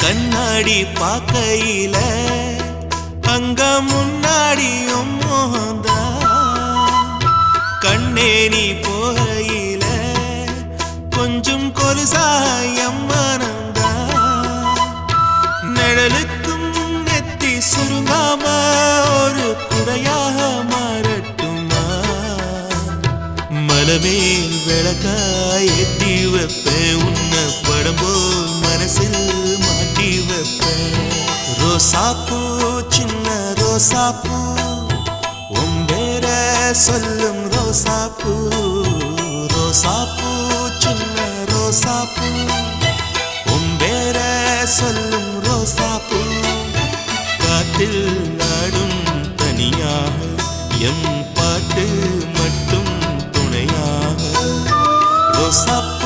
கண்ணாடி பார்க்கையில அங்க முன்னாடியும் மோகந்தா கண்ணே நீ போகையில கொஞ்சம் கொலுசாயம் மனந்தா நிழலுக்கும் நெத்தி சுருங்காம ஒரு குறையாக மாறட்டுமா மலமேல் விளக்காய் ஏத்தி வைப்பேன் உன்னை படம் போல் மனசில் மாட்டி வைப்பேன் ரோசாப்பூ சின்ன ரோசாப்பூ உம்பேர சொல்லும் ரோசாப்பூ ரோசாப்பூ சின்ன ரோசாப்பூ உம்பேர சொல்லும் ரோசாப்பூ காத்தில் நாடும் தனியாக எம் பாட்டு மட்டும் துணையாக ரோசாப்பூ